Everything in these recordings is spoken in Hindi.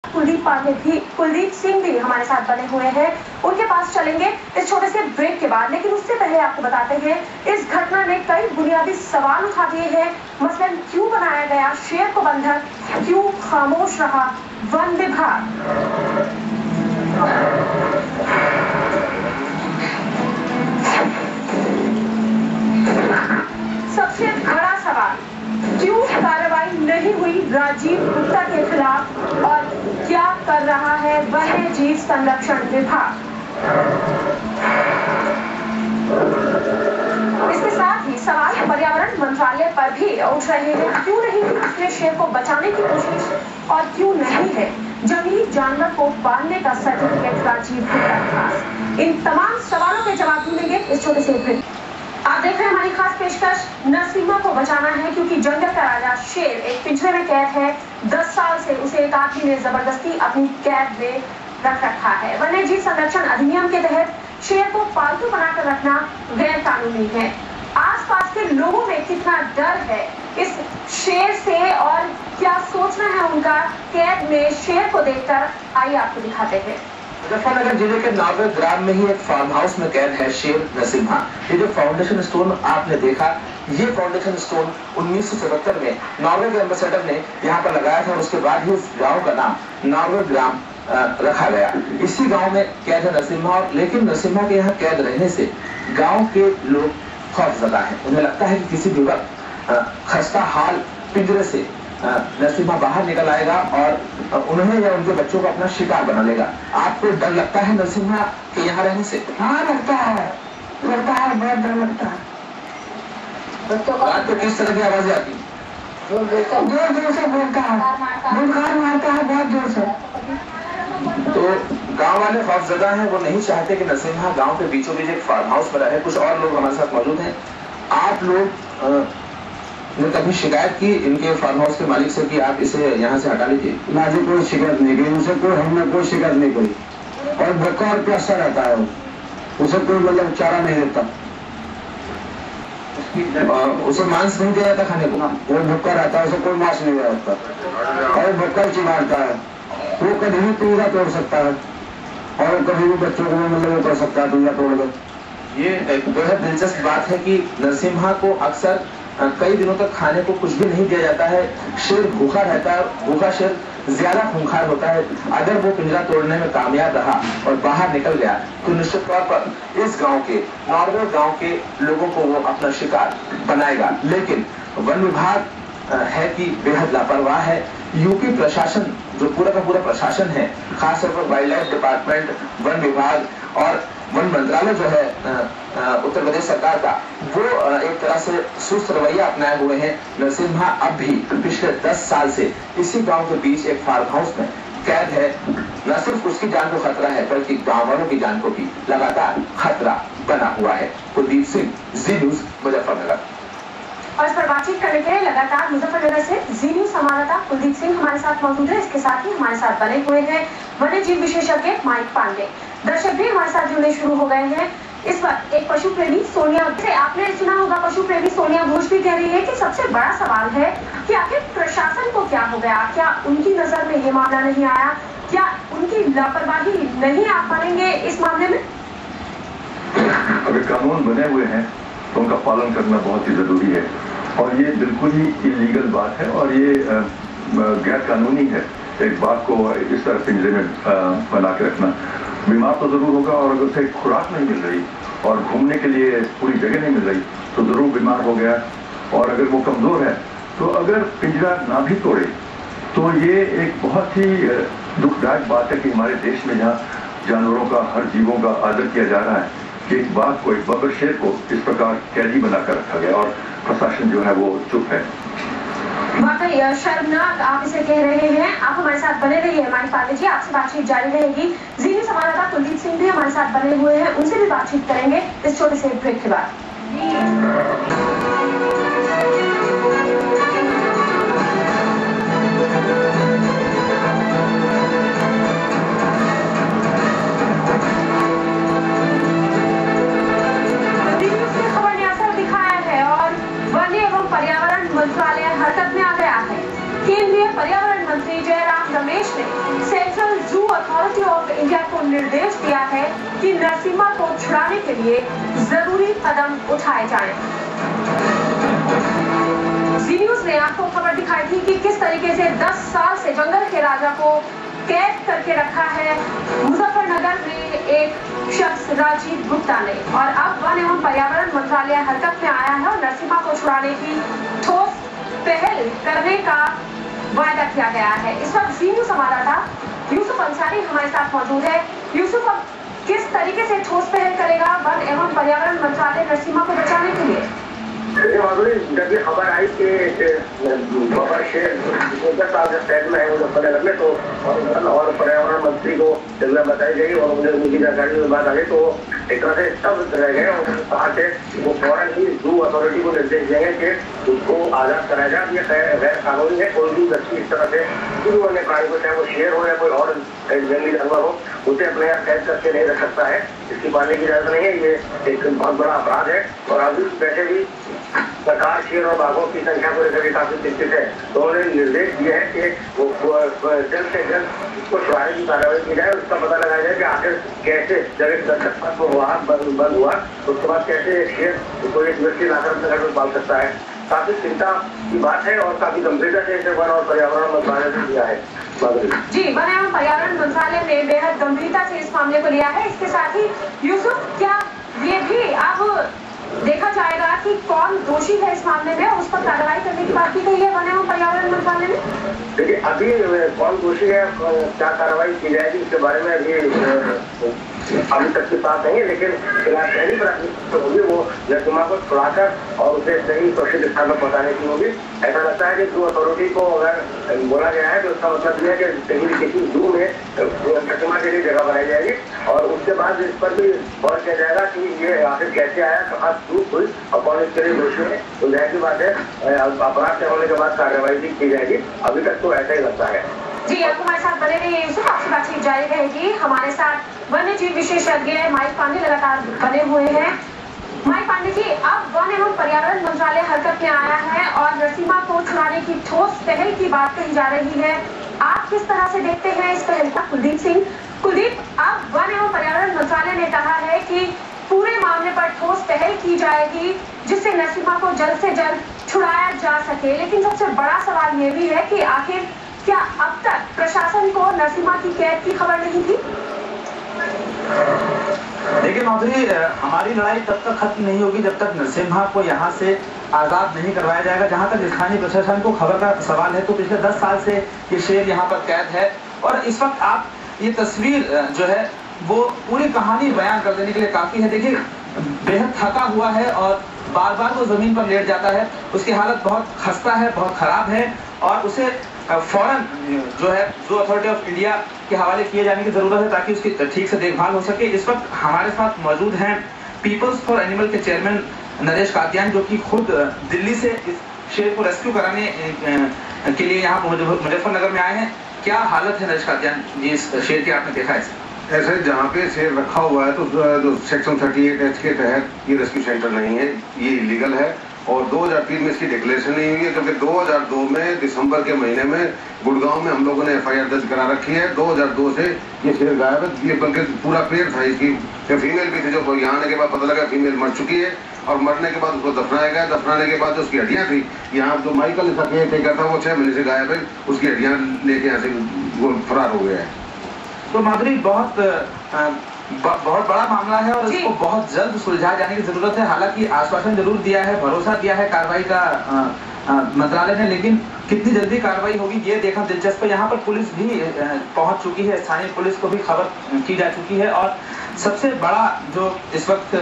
कुलदीप सिंह भी हमारे साथ बने हुए हैं, उनके पास चलेंगे इस छोटे से ब्रेक के बाद। लेकिन उससे पहले आपको बताते हैं, इस घटना ने कई बुनियादी सवाल उठा दिए हैं। मसलन क्यों बनाया गया शेर को बंधक, क्यों खामोश रहा वन विभाग। सबसे बड़ा सवाल, क्यों कार्रवाई नहीं हुई राजीव गुप्ता के खिलाफ और क्या कर रहा है वन्य जीव संरक्षण विभाग। इसके साथ ही सवाल पर्यावरण मंत्रालय पर भी उठ रहे हैं, क्यों नहीं उसने शेर को बचाने की कोशिश और क्यों नहीं है जंगली जानवर को पालने का सर्टिफिकेट राजीव गुप्ता के पास। इन तमाम सवालों के जवाब ढूंढेंगे इस छोटे से ब्रेक। आप देख रहे हैं हमारी खास पेशकश, नरसिम्हा को बचाना है क्योंकि जंगल का राजा शेर एक पिंजरे में कैद है। 10 साल से उसे एक आदमी ने जबरदस्ती अपनी कैद में रख रखा है। वन्य जीव संरक्षण अधिनियम के तहत शेर को पालतू बनाकर रखना गैर कानूनी है। आसपास के लोगों में कितना डर है इस शेर से और क्या सोचना है उनका कैद में शेर को देखकर, आइए आपको दिखाते हैं। मुजफ्फरनगर जिले के नार्वे ग्राम में ही एक फार्म हाउस में कैद है शेर नरसिम्हा। ये जो फाउंडेशन स्टोन आपने देखा, ये फाउंडेशन स्टोन 1977 में नॉर्वे के एम्बेसडर ने यहाँ पर लगाया था और उसके बाद ही इस गांव का नाम नार्वे ग्राम रखा गया। इसी गांव में कैद है नरसिम्हा, लेकिन नरसिम्हा के यहाँ कैद रहने से गांव के लोग खौफजदा है। उन्हें लगता है कि किसी भी वक्त खस्ता हाल पिंजरे से नरसिम्हा बाहर निकल आएगा और उन्हें या उनके बच्चों को अपना शिकार बना लेगा। आपको डर लगता है नरसिम्हा के यहाँ रहने से? हाँ लगता है, बहुत डर लगता है। रात को किस तरह की आवाजें आती? जोर जोर से बोलता है, गुनगान मारता है बहुत जोर से। तो गांव वाले खौफजदा हैं, वो नहीं चाहते कि नरसिम्हा गांव के बीचों बीच एक फार्म हाउस में रहे। कुछ और लोग हमारे साथ मौजूद हैं। आप लोग ने कभी शिकायत की इनके फार्म हाउस के मालिक से कि आप इसे यहाँ से हटा लीजिए? ना जी, कोई शिकायत नहीं की उनसे, हमने कोई शिकायत नहीं की। और भूखा और प्यासा रहता है, उसे कोई मतलब चारा नहीं देता। उसे मांस नहीं दिया जाता खाने को? वो भूखा रहता है, उसे कोई मांस नहीं दिया जाता और भूखा ही चिमारता है। वो कभी भी पिंजरा तोड़ सकता है और कभी भी बच्चों को मतलब वो कर सकता है पिंजरा तोड़ कर। ये एक बेहद दिलचस्प बात है कि नरसिम्हा को अक्सर कई दिनों तक खाने को कुछ भी नहीं दिया जाता है। शेर भूखा रहता है, भूखा शेर ज्यादा खूंखार होता है। अगर वो पिंजरा तोड़ने में कामयाब रहा और बाहर निकल गया तो निश्चित तौर पर इस गांव के, नॉर्वे गांव के लोगों को वो अपना शिकार बनाएगा। लेकिन वन विभाग है कि बेहद लापरवाह है। यूपी प्रशासन, जो पूरा का पूरा प्रशासन है, खासतौर पर वाइल्ड लाइफ डिपार्टमेंट, वन विभाग और वन मंत्रालय जो है उत्तर प्रदेश सरकार का, वो एक तरह से सुस्त रवैया अपनाए हुए हैं। नरसिम्हा अब भी पिछले 10 साल से इसी गांव के बीच एक फार्म हाउस में कैद है। न सिर्फ उसकी जान को खतरा है बल्कि गांव वालों की जान को भी लगातार खतरा बना हुआ है। कुलदीप सिंह, जी न्यूज, मुजफ्फरनगर। और इस पर बातचीत करने के लिए लगातार मुजफ्फरनगर से जी न्यूज संवाददाता कुलदीप सिंह हमारे साथ मौजूद है। इसके साथ ही हमारे साथ बने हुए हैं वन्य जीव विशेषज्ञ माइक पांडे। दर्शक भी हमारे साथ जुड़ने शुरू हो गए हैं। इस वक्त एक पशु प्रेमी सोनिया से, आपने सुना होगा, पशु प्रेमी सोनिया घोष भी कह रही है कि सबसे बड़ा सवाल है कि आखिर प्रशासन को क्या हो गया, क्या उनकी नजर में ये मामला नहीं आया, क्या उनकी लापरवाही नहीं आप मानेंगे इस मामले में? अगर कानून बने हुए हैं तो उनका पालन करना बहुत ही जरूरी है और ये बिल्कुल ही इलीगल बात है और ये गैर कानूनी है एक बात को इस तरह पिंजरे में बना के रखना। बीमार तो जरूर होगा और अगर उसे खुराक नहीं मिल रही और घूमने के लिए पूरी जगह नहीं मिल रही तो जरूर बीमार हो गया। और अगर वो कमजोर है तो अगर पिंजरा ना भी तोड़े तो ये एक बहुत ही दुखदायक बात है कि हमारे देश में जहाँ जानवरों का, हर जीवों का आदर किया जा रहा है कि एक बात को, एक बब्बर शेर को इस प्रकार कैदी बनाकर रखा गया और प्रशासन जो है वो चुप है। वाकई शर्मनाक आप इसे कह रहे हैं। आप हमारे साथ बने रहिए माइक पांडे जी, आपसे बातचीत जारी रहेगी। जी न्यूज संवाददाता कुलदीप सिंह भी हमारे साथ बने हुए हैं, उनसे भी बातचीत करेंगे इस छोटे से ब्रेक के बाद। मंत्रालय हरकत में आ गया है। केंद्रीय पर्यावरण मंत्री जयराम रमेश ने निर्देश दिया है कि नरसिम्हा को छुड़ाने के लिए जरूरी कदम उठाए जाएं। जी न्यूज ने आपको खबर दिखाई थी कि किस तरीके से 10 साल से जंगल के राजा को कैद करके रखा है मुजफ्फरनगर में एक शख्स राजीव गुप्ता ने, और अब वन एवं पर्यावरण मंत्रालय हरकत में आया है और नरसिम्हा को छुड़ाने की ठोस पहल करने का वायदा किया गया है। इस वक्त जी न्यूज संवाददाता यूसुफ अंसारी हमारे साथ मौजूद है। यूसुफ, अब किस तरीके से ठोस पहल करेगा वन एवं पर्यावरण मंत्रालय नरसिम्हा को बचाने के लिए? जब ये खबर आई कि बाबा शेर 10 साल से कैद में है मुजफ्फरनगर में, तो और पर्यावरण मंत्री को जगह बताई गई और मुझे उनकी जानकारी में बात आ गई, तो एक तरह से सब रह गए और कहा से वो फौरन ही जू अथॉरिटी को निर्देश देंगे कि उसको आजाद कराया जाए। ये गैर कानूनी है। कोई भी व्यक्ति इस तरह से किसी अन्य प्राणी को, चाहे वो शेर हो या कोई और जंगली जानवर हो, उसे अपने यहाँ कैद करके नहीं रख सकता है। इसकी पालने की इजाजत नहीं है। ये एक बहुत बड़ा अपराध है और अभी वैसे भी सरकार शेर और बाघों की संख्या को लेकर काफी चिंतित है। तो उन्होंने निर्देश दिए हैं कि वो जल्द से जल्द उसको छुड़ाने की कार्रवाई की जाए, उसका पता लगाया जाए कि आखिर कैसे जगह हुआ बंद हुआ, उसके बाद कैसे शेर को एक व्यक्ति लाकर अपने घर में पाल सकता है। काफी चिंता की बात है और काफी गंभीरता से इसे वन और पर्यावरण मंत्रालय ने दिया है। जी, वन एवं पर्यावरण मंत्रालय ने बेहद गंभीरता से इस मामले को लिया है। इसके साथ ही यूसुफ, क्या ये भी अब देखा जाएगा कि कौन दोषी है इस मामले में और उस पर कार्रवाई करने की बात की गई है वन एवं पर्यावरण मंत्रालय ने? देखिए, अभी कौन दोषी है, क्या कार्रवाई की जाएगी, इसके बारे में अभी तक की बात नहीं है। लेकिन पहली प्राथमिकता होगी वो नरसिम्हा को छुड़ाकर और उसे सही सुरक्षित स्थान पर पहुंचाने की होगी। ऐसा लगता है कि जू अथॉरिटी को अगर बोला गया है तो उसका मतलब यह है कि किसी जू में नरसिम्हा के लिए जगह बनाई जाएगी और उसके बाद इस पर भी गौर किया जाएगा कि ये आखिर कैसे आया, कहाँ चूक हुई और कौन इसके लिए दोषी है। तो जाहिर सी बात है, अपराध से होने के बाद कार्रवाई भी की जाएगी। अभी तक तो ऐसा ही लगता है। जी, आप हमारे साथ बने रहिए यूसुफ, आपकी बातचीत जारी रहेगी। हमारे साथ वन्य जीव विशेषज्ञ माइक पांडे लगातार बने हुए हैं। माइक पांडे जी, अब वन एवं पर्यावरण मंत्रालय हरकत में आया है और नरसिम्हा को छुड़ाने की ठोस पहल की बात कही जा रही है। आप किस तरह से देखते हैं इस पहल को? कुलदीप सिंह, कुलदीप, अब वन एवं पर्यावरण मंत्रालय ने कहा है कि पूरे मामले पर ठोस पहल की जाएगी जिससे नरसिम्हा को जल्द से जल्द छुड़ाया जा सके। लेकिन सबसे बड़ा सवाल ये भी है कि आखिर क्या अब तक प्रशासन को नरसिम्हा की कैद की खबर नहीं थी? देखिए माधुरी, हमारी लड़ाई तब तक खत्म नहीं होगी जब तक नरसिम्हा को यहाँ से आजाद नहीं करवाया जाएगा। जहाँ तक स्थानीय प्रशासन को खबर का सवाल है तो पिछले 10 साल से ये शेर यहाँ पर कैद है और इस वक्त आप ये तस्वीर जो है वो पूरी कहानी बयान कर देने के लिए काफी है। देखिए, बेहद थका हुआ है और बार बार वो जमीन पर लेट जाता है। उसकी हालत बहुत खस्ता है, बहुत खराब है और उसे फौरन जो है जू अथॉरिटी ऑफ इंडिया के हवाले किए जाने की जरूरत है ताकि उसकी ठीक से देखभाल हो सके। इस वक्त हमारे साथ मौजूद हैं पीपल्स फॉर एनिमल के चेयरमैन नरेश कादियान, जो कि खुद दिल्ली से इस शेर को रेस्क्यू कराने के लिए यहाँ मुजफ्फरनगर में आए हैं। क्या हालत है नरेश कादियान जी इस शेर की, आपने देखा है? ऐसे जहाँ पे शेर रखा हुआ है तो सेक्शन 38H के तहत ये रेस्क्यू सेंटर नहीं है, ये इलीगल है और 2003 में इसकी डिक्लेरेशन नहीं हुई है क्योंकि 2002 में दिसंबर के महीने में गुड़गांव में हम लोगों ने FIR दर्ज करा रखी है। 2002 से ये शेर गायब है। ये बल्कि पूरा पेड़ था इसकी, फीमेल भी थी, जो यहाँ आने के बाद पता लगा फीमेल मर चुकी है और मरने के बाद उसको दफनाया गया। दफनाने के बाद उसकी हड्डियाँ थी, यहाँ जो माइकल इसका केयर टेकर था वो 6 महीने से गायब है, उसकी हड्डियाँ लेके यहाँ से वो फरार हो गया है। तो माधुरी, बहुत बड़ा मामला है और इसको बहुत जल्द सुलझाए जाने की जरूरत है। हालांकि आश्वासन जरूर दिया है, भरोसा दिया है कार्रवाई का मंत्रालय ने, लेकिन कितनी जल्दी कार्रवाई होगी ये देखना दिलचस्प है। यहाँ पर पुलिस भी पहुंच चुकी है, स्थानीय पुलिस को भी खबर की जा चुकी है और सबसे बड़ा जो इस वक्त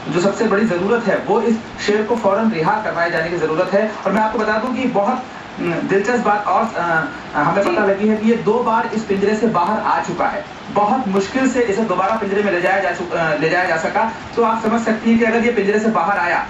जो सबसे बड़ी जरूरत है वो इस शेर को फौरन रिहा करवाए जाने की जरूरत है। और मैं आपको बता दूं कि बहुत दिलचस्प बात और हमें पता लगी है कि ये 2 बार इस पिंजरे से बाहर आ चुका है। बहुत मुश्किल से इसे दोबारा पिंजरे में ले जाया जा सका। तो आप समझ सकती हैं कि अगर ये पिंजरे से बाहर आया,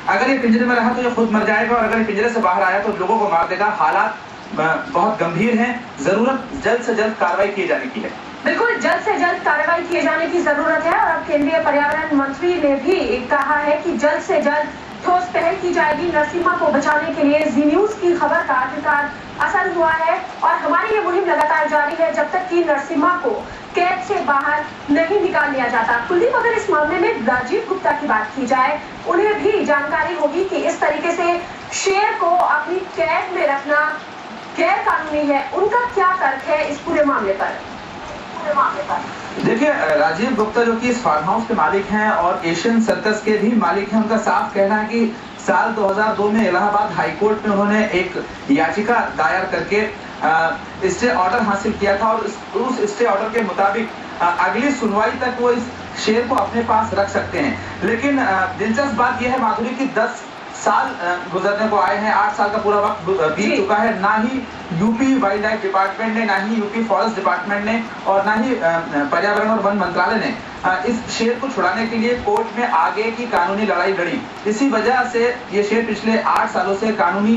अगर ये पिंजरे में रहा तो ये खुद मर जाएगा और अगर ये पिंजरे से बाहर आया तो लोगों को मार देगा। हालात बहुत गंभीर हैं, जरूरत जल्द से जल्द कार्रवाई किए जाने की है। बिल्कुल, जल्द से जल्द कार्रवाई किए जाने की जरूरत है और अब केंद्रीय पर्यावरण मंत्री ने भी कहा है कि जल्द से जल्द ठोस पहल की जाएगी नरसिम्हा को बचाने के लिए। जी न्यूज की खबर का आखिरकार असर हुआ है और हमारी ये मुहिम लगातार जारी है जब तक कि नरसिम्हा को कैद से बाहर नहीं निकाल लिया जाता। कुलदीप, अगर इस मामले में राजीव गुप्ता की बात की जाए, उन्हें भी जानकारी होगी कि इस तरीके से शेर को अपनी कैद में रखना गैर कानूनी है। उनका क्या तर्क है इस पूरे मामले पर? देखिए, राजीव गुप्ता जो कि इस फार्म हाउस के मालिक हैं और एशियन सर्कस के भी मालिक हैं, उनका साफ कहना है कि साल 2002 में इलाहाबाद हाईकोर्ट में उन्होंने एक याचिका दायर करके स्टे ऑर्डर हासिल किया था और उस स्टे ऑर्डर के मुताबिक अगली सुनवाई तक वो इस शेर को अपने पास रख सकते हैं। लेकिन दिलचस्प बात यह है माधुरी की 10 साल गुजरने को आए हैं, 8 साल का पूरा वक्त बीत चुका है। ना ही यूपी वाइल्ड लाइफ डिपार्टमेंट ने, ना ही यूपी फॉरेस्ट डिपार्टमेंट ने और ना ही पर्यावरण और वन मंत्रालय ने इस शेर को छुड़ाने के लिए कोर्ट में आगे की कानूनी लड़ाई लड़ी। इसी वजह से ये शेर पिछले 8 सालों से कानूनी